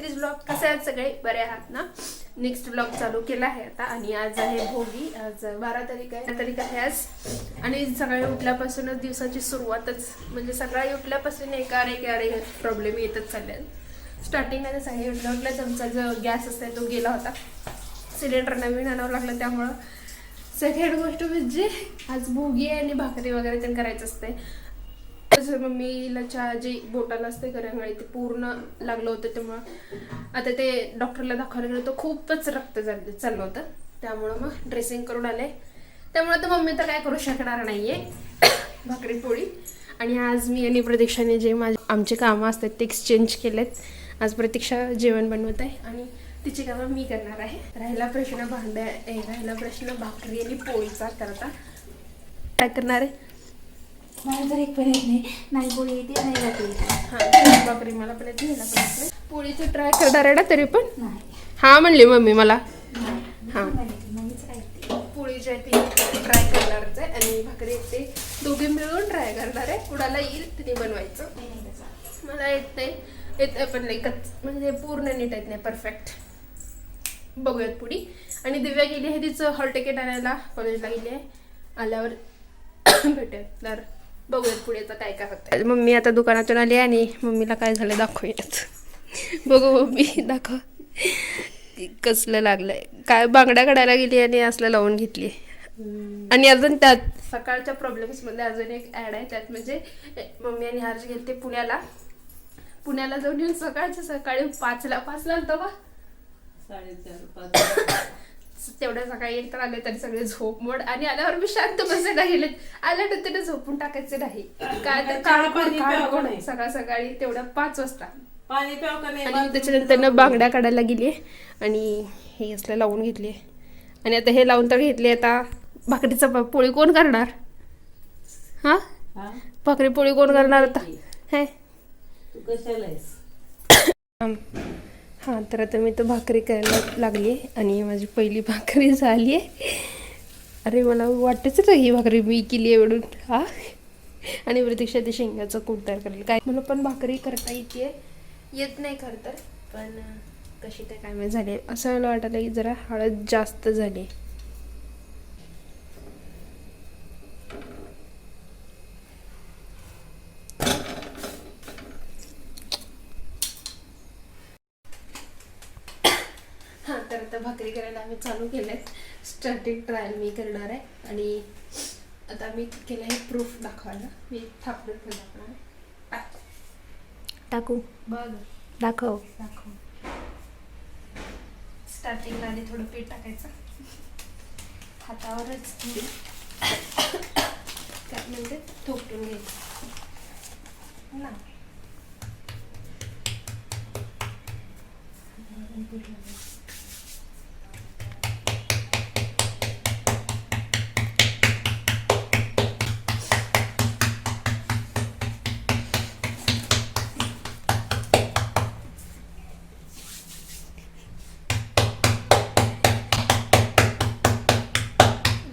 Please blog. कसे आहेत सगळे, बरे आहात ना? नेक्स्ट ब्लॉग चालू केला आहे आता. आणि आज आहे भोगी. आज 12 तारीख आहे आज. आणि सकाळी उठल्यापासूनच दिवसाची सुरुवातच, म्हणजे सकाळी उठल्यापासून एका प्रॉब्लेम येतच चालले. स्टार्टिंगला सकाळी उठल्या आमचा जो गॅस असते तो गेला होता. सिलेंडर नवीन आणावं लागलं, त्यामुळं सेकंड गोष्ट म्हणजे आज भोगी आणि भाकरी वगैरे ते करायचं असते. तसं मम्मीला चहा जे बोटाला असते करंगळी ते पूर्ण लागलं होतं, त्यामुळं आता ते डॉक्टरला दाखवायला गेलं तर खूपच रक्त चाललं होतं. त्यामुळं मग ड्रेसिंग करून आले. त्यामुळे तर मम्मी तर काय करू शकणार नाहीये. भाकरी पोळी. आणि आज मी आणि प्रतीक्षाने जे आमचे कामं असतात ते एक्सचेंज केलेत. आज प्रतीक्षा जेवण बनवत आहे आणि तिची कामं मी करणार आहे. राहिला प्रश्न भाकरी आणि पोळीचा करता. काय करणार आहे? मला तर एक पण येत नाही पोळी येते नाही भाकरी. हां, भाकरी मला पण येते, ह्याला पण येते. पोळीचं ट्राय करणार आहे ना तरी पण? नाही. हां म्हणली मम्मी मला. हां, नाही पोळी जी आहे ती ट्राय करणारच आहे आणि भाकरी येते, दोघे मिळून ट्राय करणार आहे. कुणाला येईल तिने बनवायचं. मला येत नाही पण लाईकच, म्हणजे पूर्ण नीट येत नाही परफेक्ट. बघूयात पुढी. आणि दिव्या गेली आहे तिचं हॉल तिकीट आणायला, कॉलेजला गेली आहे. आल्यावर भेटेल तर बघूयात पुढेचं काय काय होतं. मम्मी आता दुकानातून आली आणि मम्मीला काय झालं दाखवूयात. बघू मम्मी, दाखव कसलं लागलंय. काय बांगड्या काढायला गेली आणि असलं लावून घेतली. आणि अजून त्यात सकाळच्या प्रॉब्लेम्समध्ये अजून एक ॲड आहे त्यात, म्हणजे मम्मी आणि हर्ष गेले ते पुण्याला जाऊन येऊन सकाळी 5ला आलतो का 4:30-5 तेवढ्या सकाळी एक तर आले तरी सगळे झोप मोड. आणि आल्यावर मी शांत बसायला गेले. आल्यानंतर त्याला झोपून टाकायचे नाही. काय तर सकाळी तेवढ्या 5 वाजता पाणी प्याव का नाही. आणि त्याच्यानंतर बांगड्या काढायला गेली आणि हे असलं लावून घेतली. आणि आता हे लावून तर घेतली. आता भाकरीचा पोळी कोण करणार? हा, भाकरी पोळी कोण करणार आता? हे तू कशाला आहेस? हां, तर आता मी तर भाकरी करायला लागली आहे आणि माझी पहिली भाकरी झाली आहे. अरे मला वाटतच नाही ही भाकरी मी केली आहे म्हणून. हा, आणि प्रतीक्षा ते शेंगाचं कूट तयार करेल. काय मला पण भाकरी करता येत नाही खरं तर, पण कशी काय माहिती झाली. असं मला वाटायला की जरा हळद जास्त झाली. हां, तर आता भाकरी करायला आम्ही चालू केलेत. स्टार्टिंग ट्रायल मी करणार आहे आणि आता मी केलं आहे प्रूफ दाखवायला. मी थापडून पण दाखवणार आहे. टाकू बघ, दाखव. स्टार्टिंगला आधी थोडं पीठ टाकायचं हातावरच, काय म्हणजे थोपटून घ्यायचं ना.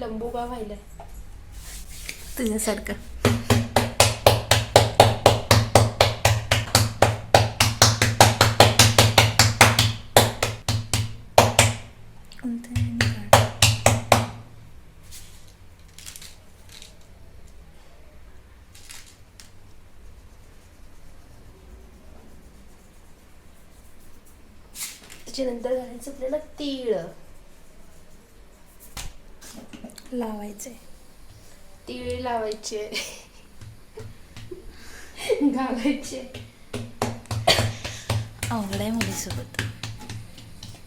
लंबू का व्हायला तुझ्यासारखं. त्याच्यानंतर घालायचं आपल्याला तीळ. लावायचे. तीळ लावायचे, घालायचे. अवघड आहे मुलीसोबत.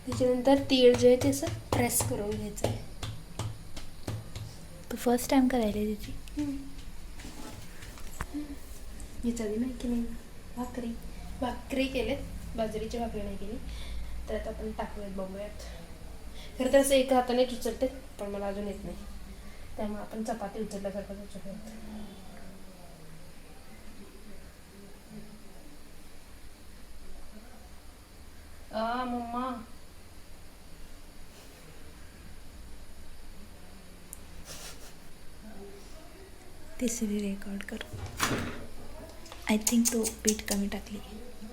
त्याच्यानंतर तीळ जे आहे ते असं प्रेस करून घ्यायचं आहे. तू फर्स्ट टाइम करायला तिची. याच्या आधी नाही केली भाकरी केलेत, बाजरीची भाकरी नाही केली. तर आता आपण टाकूयात, बघूयात. खरं तर असं एका हाताने उचलते पण मला अजून येत नाही, त्यामुळे आपण चपाती उचलल्यासारखं उचलूयात. मम्मा तिसरी रेकॉर्ड कर. आय थिंक तो पीठ कमी टाकली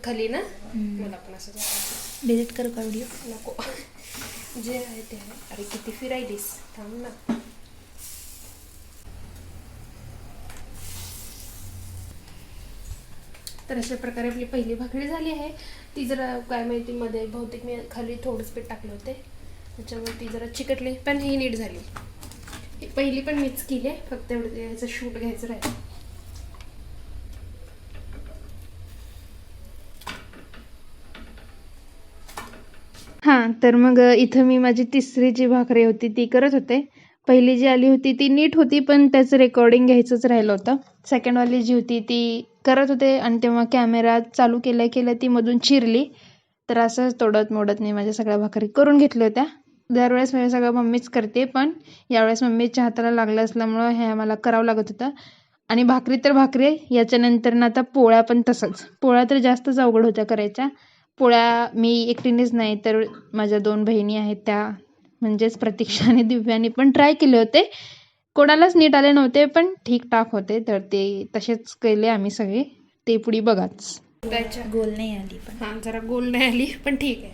खाली ना. मला पण असं डिलीट करू का व्हिडिओ? नको, जे आहे ते आहे. अरे किती फिरायलीस, थांब ना. तर अशा प्रकारे आपली पहिली भाकरी झाली आहे. ती जरा काय माहिती मध्ये बहुतेक मी खाली थोडंच पीठ टाकले होते, त्याच्यामुळे ती जरा चिकटली, पण ही नीट झाली. ही पहिली पण मीच केली आहे, फक्त एवढं याचं शूट घ्यायचं राहिलं. हां, तर मग इथं मी माझी तिसरी जी भाकरी होती ती करत होते. पहिली जी आली होती ती नीट होती, पण त्याचं रेकॉर्डिंग घ्यायचंच राहिलं होतं. सेकंडवाली जी होती ती करत होते आणि तेव्हा कॅमेरा चालू केल्या ती मधून चिरली. तर असंच तोडत मोडत मी माझ्या सगळ्या भाकरी करून घेतल्या होत्या. दरवेळेस माझ्या सगळं मम्मीच करते, पण यावेळेस मम्मीच्या हाताला लागलं असल्यामुळं हे मला करावं लागत होतं. आणि भाकरी तर भाकरी, याच्यानंतर ना आता पोळ्या पण तसंच. पोळ्या तर जास्तच अवघड होत्या करायच्या. पोळ्या मी एकटीनेच नाही तर माझ्या 2 बहिणी आहेत त्या, म्हणजेच प्रतीक्षा आणि दिव्याने पण ट्राय केले होते. कोणालाच नीट आले नव्हते, पण ठीकठाक होते. तर ते तसेच केले आम्ही सगळे. ते पुढे बघाच. गोल नाही आली पण. हां, जरा गोल नाही आली, पण ठीक आहे.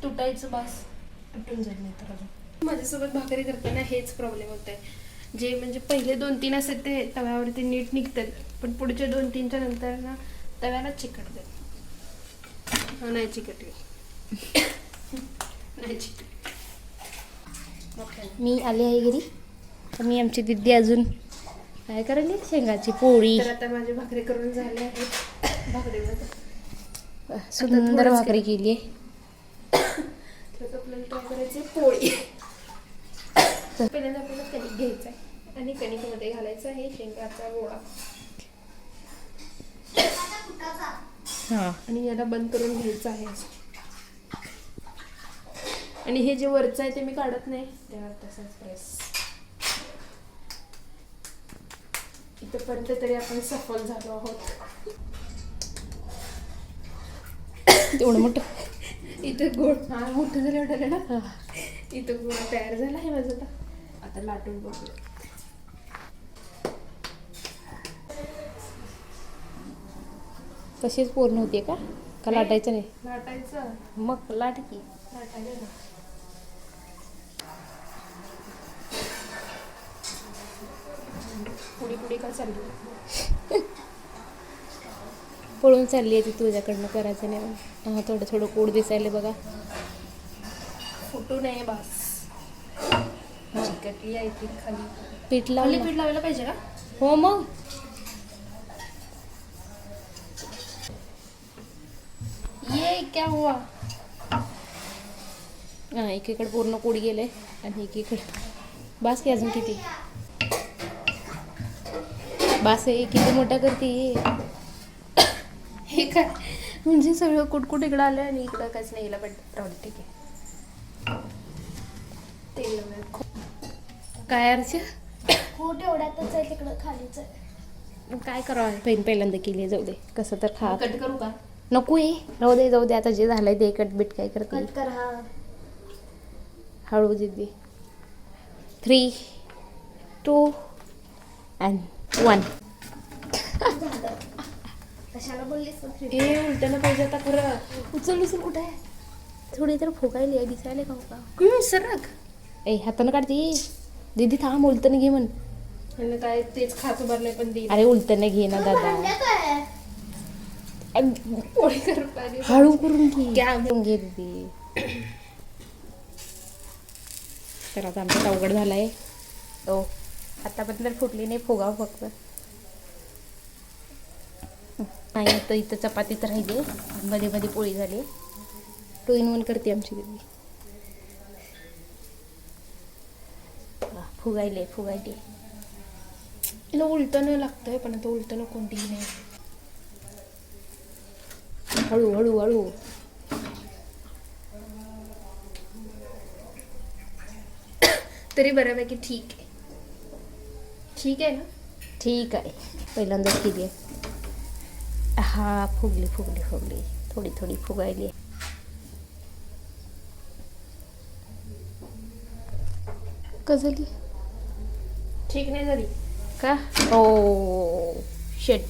तुटायचं बास, तुटून जाईल नाही तर अजून. माझ्यासोबत भाकरी करताना हेच प्रॉब्लेम होत आहे. जे म्हणजे पहिले 2-3 असतात ते तव्यावरती नीट निघतात, पण पुढचे 2-3च्या नंतर ना तव्याला चिकटतात. नाही चिकटली. नाही चिकटली. मी आले आहे घरी, तर मी आमची दिदी अजून काय करायली, शेंगाची पोळी. तर आता माझी भाकरी करून झाली आहे. भाकरीमध्ये सुंदर भाकरी केली आहे. तर आपल्याला ट्राय करायची पोळी. पहिल्यांदा आपल्याला कणिक घ्यायचं आहे आणि कणिकमध्ये घालायचं आहे शेंगाचा गोळा. हां, आणि याला बंद करून घ्यायचं आहे. आणि हे जे वरचं आहे ते मी काढत नाही, त्यावर तसंच प्रेस. इथपर्यंत तरी आपण सफल झालो आहोत. तेवढं मोठं. इथं गोळ मोठं झालं वाटायला ना. इथं गोळा तयार झाला आहे माझा. आता लाटून बघूया. तशीच पूर्ण होते का लाटायचं नाही? लाटायचं. मग लाट की. लाटायला ना. पुढे का चालली? पळून चालली आहे ती तुझ्याकडनं, करायचं नाही. हां, थोडं थोडं कोड दिसायला बघा. फुटू नये बास. चिकटली आहे ती खाली. पीठ खाली लावलं. पीठ लावायला पाहिजे का? हो मग. ये क्या हुआ? हां, एकीकडे पूर्ण कोड गेले आणि एकीकडे बास की. अजून किती बास आहे? किती मोठा करते हे काय म्हणजे सगळं कुटकुट इकडं आलं आणि इकडं काहीच नाही. पण राहू ठीक आहे. तेल लावूया. काय अर्ज हो तेवढ्यातच आहे, तिकडं खालीच आहे. काय करावं? पहिल्यांदा केली, जाऊ दे. कसं तर खा. कट करू का? नको आहे, राहू दे, जाऊ दे. आता जे झालंय ते कट बीट काय करते. कट कर. हा हळू दिदी. 3, 2 and 1. कशाला बोललीस मग? हे उलट्यानं पाहिजे आता खरं. उचल कुठे आहे? थोडी तर फुगायली दिसायला का? सरक. ए, हातानं काढते दीदी. थांब, उलटनं घे म्हण. ह्यानं काय तेच खात उभारलंय पण दे. अरे उलटनं घे ना दादा. काय पोळी कर पाहिजे. हळू करून घे. क्या? घे दीदी. तर आता आमच्यात अवघड झालाय. ओ, आतापर्यंत फुटली नाही, फुगाव फक्त. नाही तर इथं चपातीच राहिली, मध्ये मध्ये पोळी झाली. 2 in 1 करते आमची दीदी. फुगायले. हिला उलटणं लागतंय, पण आता उलटणं कोणतीही नाही. हळू. तरी बऱ्यापैकी ठीक आहे. ठीक आहे ना? ठीक आहे. पहिल्यांदाच केली आहे. हा, फुगली. थोडी फुगायली. झाली? ठीक नाही झाली का? ओ शेट,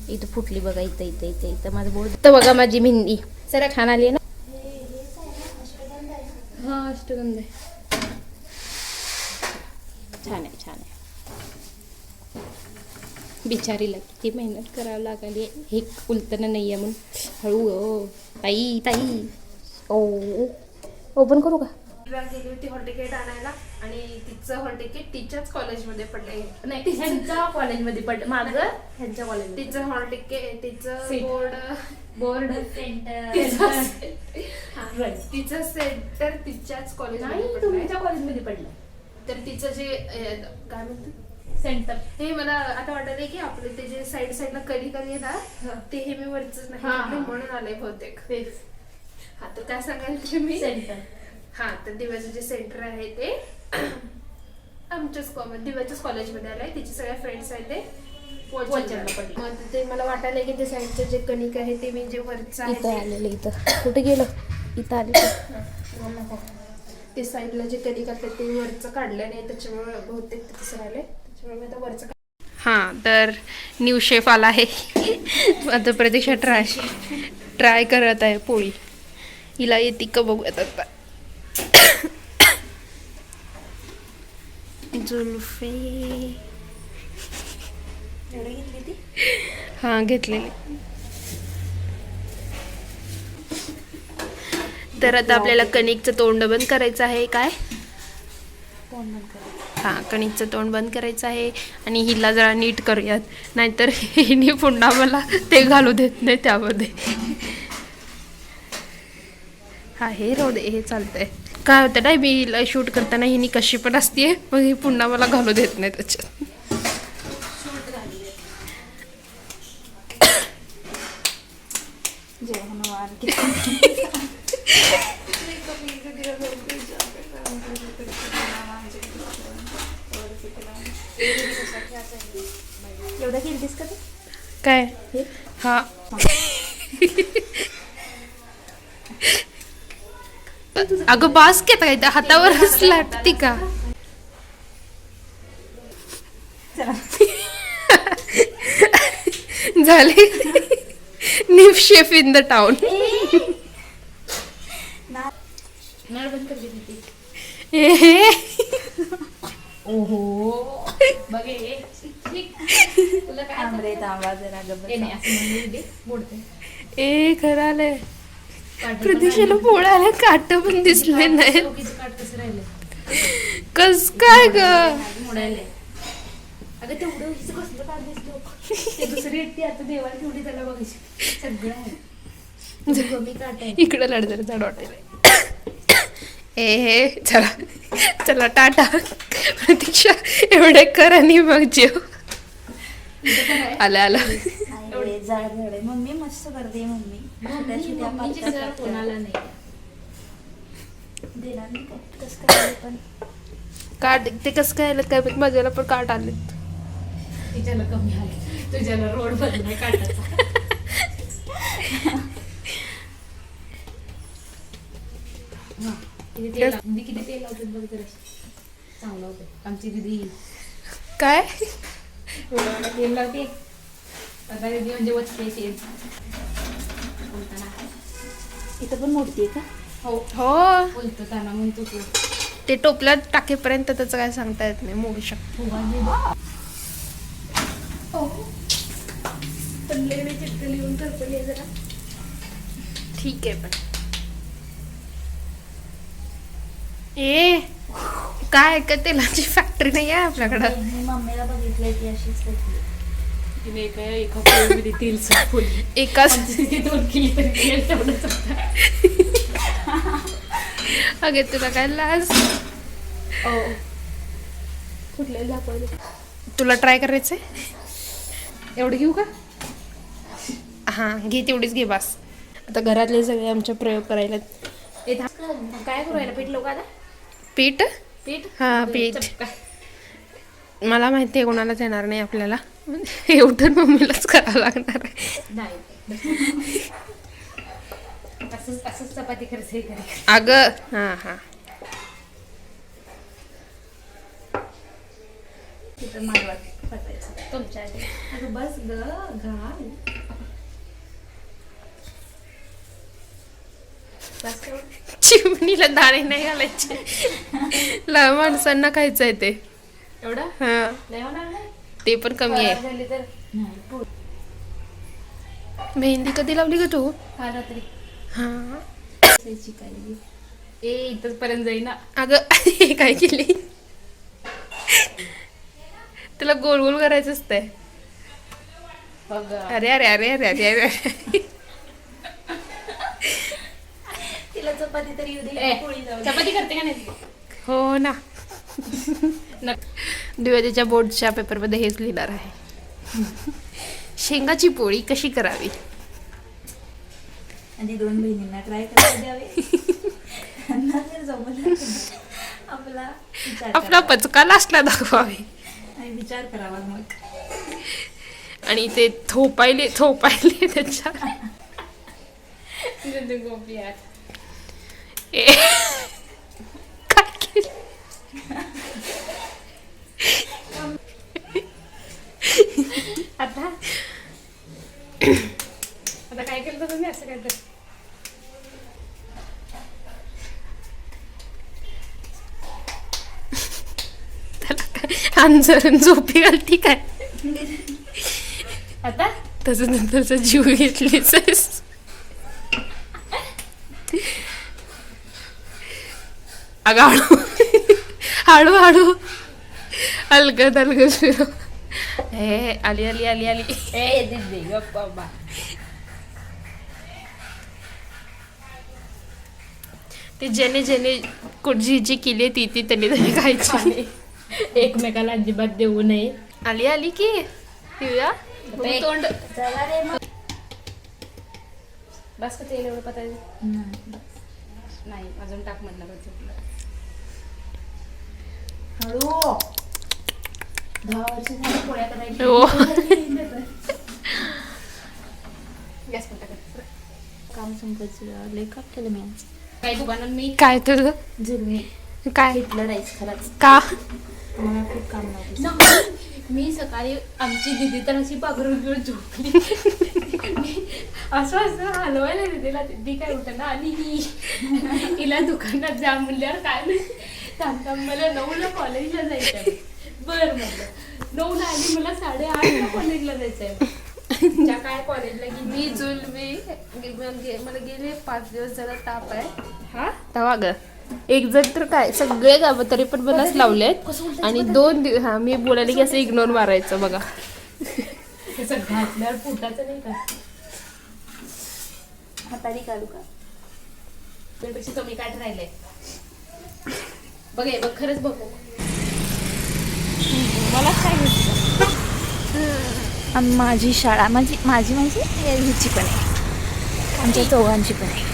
इथं फुटली बघा. इथं माझं बोर्ड. तर बघा माझी मेहंदी जरा छान आली आहे ना. अष्टगंध आहे. छान आहे छान आहे. बिचारीला किती मेहनत करावं लागली. हे उलटणं नाही आहे म्हणून हळू. ताई ताई ओपन करू का? गेली होती हॉल तिकीट आणायला आणि तिचं हॉल तिकीट तिच्याच कॉलेजमध्ये पडलंय. नाही ह्यांच्या कॉलेजमध्ये पडलं माझं. ह्यांच्या कॉलेजमध्ये तिचं हॉल तिकीट तिचं Seat. बोर्ड सेंटर तिचं सेंटर तिच्याच कॉलेजमध्ये नाही पडलंय. तुमच्या कॉलेजमध्ये पडलं तर तिचं जे काय म्हणतात सेंटर. हे मला आता वाटत की आपले ते जे साईडला कधी आहे ना ते हे मी वरच नाही हा, हा. घेतलंय म्हणून आलंय बहुतेक. तेच हा तर काय सांगाल ते मी सेंटर. हा तर दिव्याचं जे सेंटर आहे ते आमच्याच दिव्याच्याच कॉलेजमध्ये आलंय. तिचे सगळे फ्रेंड्स आहेत ते पोचरला पडलं. मग ते मला वाटायला की ते साईडचं जे कणिक आहे ते मी जे वरचं आहे इथं ते- आलेलं. इथं कुठे गेलं? इथं आले. ते साईडला जे कणिक आहे ते वरचं काढलं नाही त्याच्यामुळे बहुतेक ते तसं राहिलंय. त्याच्यामुळे मी आता वरचं हां तर न्यू शेफ आला आहे. आता प्रतीक्षा ट्राय करत आहे पोळी. हिला येते का बघूयात आता. जुल्फी हां घेतलेली. तर आता आपल्याला कणिकचं तोंड बंद करायचं आहे. काय हां कणिकचं तोंड बंद करायचं आहे आणि हिला जरा नीट करूयात नाहीतर हिने पुन्हा मला ते घालू देत नाही त्यामध्ये. हा हे राहू दे हे चालतंय. काय होतं ना मी हिला शूट करताना हिने कशी पण असते मग ही पुन्हा मला घालू देत नाही त्याच्यात. एवढा केलतीस का? काय हा अगं बास घेता काय त्या हातावरच लाटती का? झाले new chef in the town. नळ बंद कर दे. ओहो बघे तुला काय आमरेत आवाज जरा गप्प नाही असं म्हणून दे बोलते. ए खरं आलंय. प्रतीक्षेला पोळ्याला काट पण दिसले नाही. चौकीचं काट कसं राहिलं? कस काय ग मोडायला. अगं तेवढं हिचं कसलं काट दिसलं. ते दुसरी एकटी आता देवाला तेवढी त्याला बघायची सगळं आहे. कमी काट आहे. इकडं लढ जरा झाड वाटेल. ए हे चला चला टाटा. प्रतीक्षा एवढे कर आणि मग जेव. आला एवढे जाड झाडे मम्मी मस्त करते. मम्मी छोट्या छोट्या मम्मीची पातळ सर करते. कोणाला नाही. देणार नाही का? कसं काय पण काट ते कसं काय आलं काय माहित, माझ्याला पण काट आले. तिच्याला कमी आले तुझ्याला रोड बदलाय काटाचा. किती तेल लावते बघ जरा. चांगलं होतं आमची दिदी काय तेल लावते. आता दिदी म्हणजे वचते तेल. इथं पण मूर्ती आहे का? हो हो बोलतो त्यांना म्हणतो तू. ते टोपल्यात टाकेपर्यंत त्याचं काय सांगता येत नाही मोडू शकतो. ठीक आहे पण ए काय का तेलाची फॅक्टरी नाही आहे आपल्याकडं. मी मम्मीला बघितलंय ती अशीच करते. तिने एका पोळीमध्ये तेल संपवली. एकाच 2 किलो तरी तेल तेवढंच होतं. अगे तुला काय लाज. कुठल्याही दाखवले. तुला ट्राय करायचंय एवढं घेऊ का? हां घे तेवढीच घे बस. आता घरातले सगळे आमचे प्रयोग करायला. काय करू राहिला? पीठ लोक आता पीठ पीठ हां पीठ मला माहिती आहे कोणालाच येणार नाही आपल्याला. एवढं मम्मीलाच करावं लागणार आहे. नाही असंच चपाती करायचं हे करे. अगं हां हां तिथं मागवा पटायचं. तुमच्या आधी. अगं बस ग घाल. बस तेवढं. चिव चिमणीला दाणे नाही घालायचे. लहान माणसांना खायचं आहे ते. एवढं हा लय होणार नाही. ते पण कमी आहे. खराब झाली तर नाही पोळी. मेहंदी कधी लावली का तू? हा रात्री हा शिकायली. ए इथंच पर्यंत जाईना. अगं हे काय केली? तुला गोल गोल करायचं असतंय. अरे अरे अरे अरे अरे अरे तिला चपाती तरी येऊ ए, दे, पोळी जाऊ दे. चपाती करते का नाही? हो ना. द्विवेदीच्या बोर्डच्या पेपरमध्ये हेच लिहिणार आहे. शेंगाची पोळी कशी करावी. आणि 2 बहिणींना ट्राय करायला द्यावे. त्यांना जर जमलं तर आपला विचार आपला करावा. पचका लास्टला दाखवावे. आणि विचार करावा मग. आणि ते थोपायले त्याच्या गोपी यार. ए, काय केलं? आता काय केलं तुम्ही असं काय तर? त्याला काय अंजरून झोपी घालती काय? आता तसं नंतरचा जीव घेतलीच आहेस. अगं हळू हळू हळू अलगद अलगद फिरव. हे आली आली आली आली. ए दे गप्प बाबा. ते ज्याने जी जी केली ती त्यांनी खायची. एकमेकाला अजिबात देऊ नये. आली आली की पिऊया. बघू तोंड. चला रे मग. बस का तेल एवढं पतायचं नाही. नाही अजून टाक म्हणलं बघ चुकलं. हळू. 10 वर्ष झाली पोळ्या करायची. हो. गॅस पण टाकायचं. काम संपायचं लय काम केलं मी आज. काही दुकानात मी काय तुझं जुलमी काय हिटलराईज खरंच. का? मला खूप काम नव्हतं. मी सकाळी आमची दिदी तर अशी पाघरून घेऊन झोपली. मी असं हलवायला दिदीला ती काय उठना आणि हिला दुकानात जा म्हणल्यावर काय नाही. थांब मला 9ला कॉलेजला जायचंय. बरं म्हटलं 9ला आली मला 8:30ला कॉलेजला जायचंय. त्या काय कॉलेजला मी मला गेले 5 दिवस जरा ताप आहे. हा तवा ग एक जण तर काय सगळे गावं तरी पण मलाच लावलेत. आणि 2 दिवस हा मी बोलायला की असं इग्नोर मारायचं बघा. तसं घातल्यावर पोटाचं नाही का हाताने काढू का? त्यापेक्षा कमी काट राहिलंय. बघ हे बघ खरंच बघ. मला काय घेतलं. माझी शाळा माझी ह्याची पण आहे. आमच्या चौघांची पण आहे.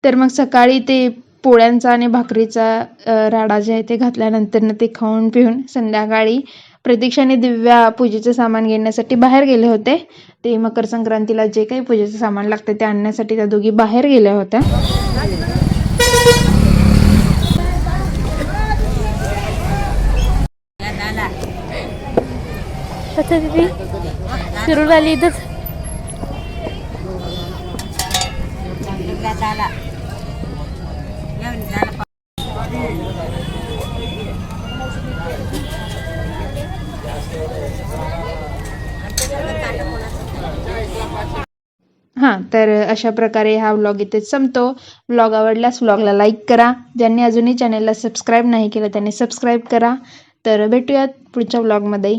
तर मग सकाळी ते पोळ्यांचा आणि भाकरीचा राडा जे आहे ते घातल्यानंतर ते खाऊन पिऊन संध्याकाळी प्रतीक्षा आणि दिव्या पूजेचं सामान घेण्यासाठी बाहेर गेले होते. ते मकर संक्रांतीला जे काही पूजेचं सामान लागतं ते आणण्यासाठी त्या दोघी बाहेर गेल्या होत्या. फिरून आली इथं. हां तर अशा प्रकारे हा व्लॉग इथेच संपतो. व्लॉग आवडल्यास व्लॉगला लाईक करा. ज्यांनी अजूनही चॅनलला सबस्क्राईब नाही केलं त्यांनी सबस्क्राईब करा. तर भेटूयात पुढच्या व्लॉगमध्ये.